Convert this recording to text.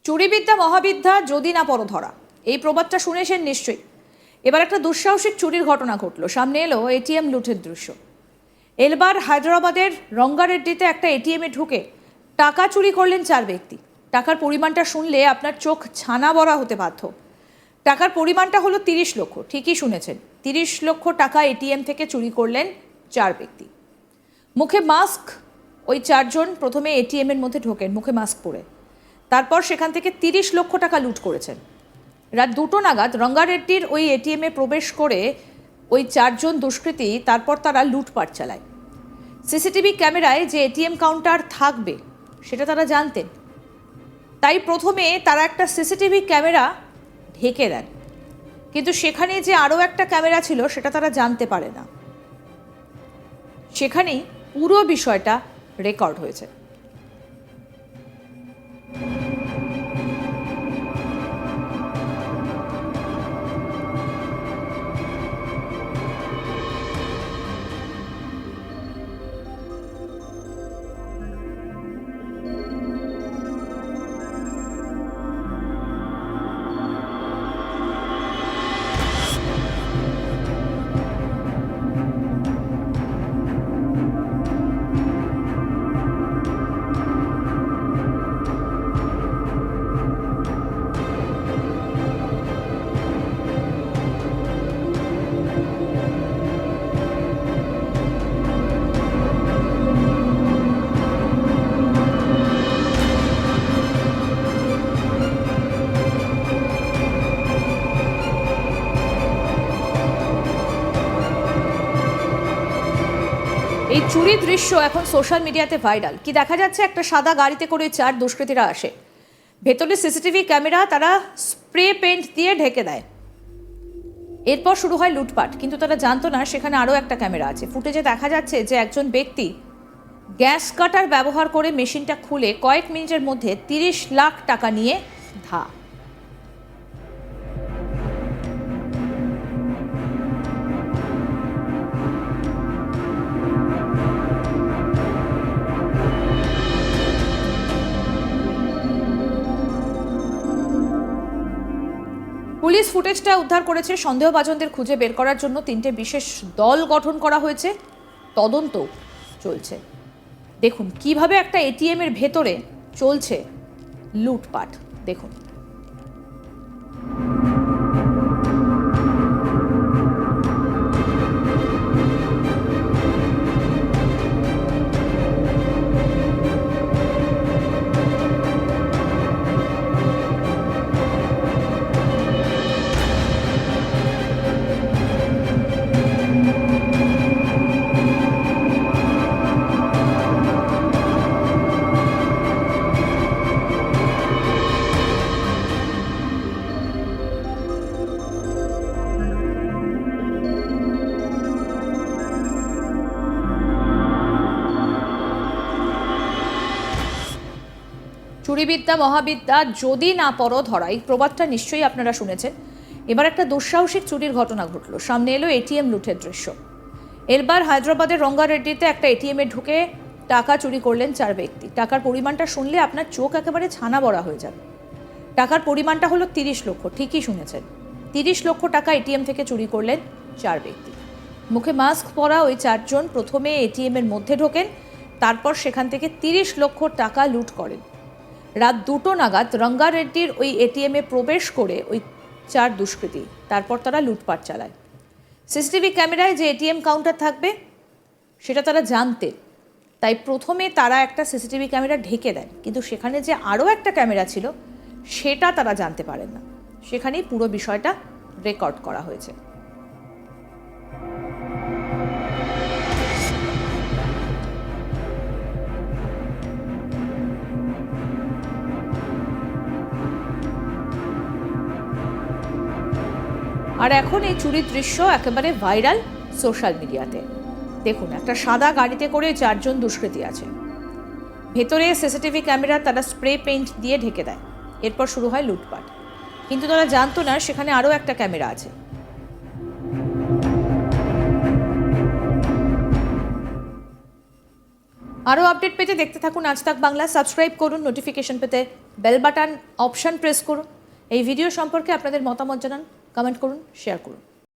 চুরিবিদ্যা মহাবিদ্যা যদি না পড়ো ধরা, এই প্রবাদটা শুনেছেন নিশ্চয়ই। এবার একটা দুঃসাহসিক চুরির ঘটনা ঘটলো। সামনে এলো এটিএম লুটের দৃশ্য। এলবার হায়দ্রাবাদের রঙ্গারেড্ডিতে একটা এটিএমে ঢুকে টাকা চুরি করলেন 4 ব্যক্তি। টাকার পরিমাণটা শুনলে আপনার চোখ ছানা বড়া হতে বাধ্য। টাকার পরিমাণটা হলো 30 লক্ষ। ঠিকই শুনেছেন, 30 লক্ষ টাকা এটিএম থেকে চুরি করলেন 4 ব্যক্তি। মুখে মাস্ক ওই 4 জন প্রথমে এটিএমের মধ্যে ঢোকেন মুখে মাস্ক পরে। তারপর সেখান থেকে 30 লক্ষ টাকা লুট করেছেন। রাত 2টো নাগাদ রঙ্গারেড্ডির ওই এটিএমে প্রবেশ করে ওই 4 জন দুষ্কৃতী তারপর তারা লুটপাট চালায়। সিসিটিভি ক্যামেরায় যে এটিএম কাউন্টার থাকবে সেটা তারা জানতেন, তাই প্রথমে তারা একটা সিসিটিভি ক্যামেরা ঢেকে দেন, কিন্তু সেখানে যে আরও একটা ক্যামেরা ছিল সেটা তারা জানতে পারে না। সেখানেই পুরো বিষয়টা রেকর্ড হয়েছে। এই চুরি দৃশ্য এখন সোশ্যাল মিডিয়াতে ভাইরাল। কি দেখা যাচ্ছে, একটা সাদা গাড়িতে করে 4 দুষ্কৃতীরা আসে। ভেতরে সিসিটিভি ক্যামেরা তারা স্প্রে পেইন্ট দিয়ে ঢেকে দেয়। এরপর শুরু হয় লুটপাট, কিন্তু তারা জানতো না সেখানে আরও একটা ক্যামেরা আছে। ফুটেজে দেখা যাচ্ছে যে একজন ব্যক্তি গ্যাস কাটার ব্যবহার করে মেশিনটা খুলে কয়েক মিনিটের মধ্যে 30 লাখ টাকা নিয়ে ধা। পুলিশ ফুটেজটা উদ্ধার করেছে। সন্দেহভাজনদের খুঁজে বের করার জন্য 3টে বিশেষ দল গঠন করা হয়েছে, তদন্ত চলছে। দেখুন কিভাবে একটা এটিএম এর ভেতরে চলছে লুটপাট, দেখুন। চুরিবিদ্যা মহাবিদ্যা যদি না পড়ো ধরা, এই প্রবাদটা নিশ্চয়ই আপনারা শুনেছেন। এবার একটা দুঃসাহসিক চুরির ঘটনা ঘটলো। সামনে এলো এটিএম লুটের দৃশ্য। এলবার হায়দ্রাবাদের রঙ্গারেড্ডিতে একটা এটিএমে ঢুকে টাকা চুরি করলেন 4 ব্যক্তি। টাকার পরিমাণটা শুনলে আপনার চোখ একেবারে ছানা বড়া হয়ে যাবে। টাকার পরিমাণটা হলো 30 লক্ষ। ঠিকই শুনেছেন, 30 লক্ষ টাকা এটিএম থেকে চুরি করলেন 4 ব্যক্তি। মুখে মাস্ক পরা ওই 4 জন প্রথমে এটিএম এর মধ্যে ঢোকেন, তারপর সেখান থেকে 30 লক্ষ টাকা লুট করেন। রাত 2টো নাগাদ রঙ্গারেড্ডির ওই এটিএমে প্রবেশ করে ওই 4 দুষ্কৃতী তারপর তারা লুটপাট চালায়। সিসিটিভি ক্যামেরায় যে এটিএম কাউন্টার থাকবে সেটা তারা জানতেন, তাই প্রথমে তারা একটা সিসিটিভি ক্যামেরা ঢেকে দেন, কিন্তু সেখানে যে আরও একটা ক্যামেরা ছিল সেটা তারা জানতে পারেন না। সেখানেই পুরো বিষয়টা রেকর্ড করা হয়েছে। আর এখন এই চুরির দৃশ্য একেবারে ভাইরাল সোশ্যাল মিডিয়াতে। দেখুন একটা সাদা গাড়িতে করে 4 জন দুষ্কৃতী আছে। ভেতরে সিসিটিভি ক্যামেরা তারা স্প্রে পেইন্ট দিয়ে ঢেকে দেয়। এরপর শুরু হয় লুটপাট, কিন্তু তারা জানতো না সেখানে আরও একটা ক্যামেরা আছে। আরও আপডেট পেতে দেখতে থাকুন আজ তাক বাংলা। সাবস্ক্রাইব করুন নোটিফিকেশন পেতে বেল বাটন অপশন প্রেস করুন। এই ভিডিও সম্পর্কে আপনাদের মতামত জানান, কমেন্ট করুন, শেয়ার করুন।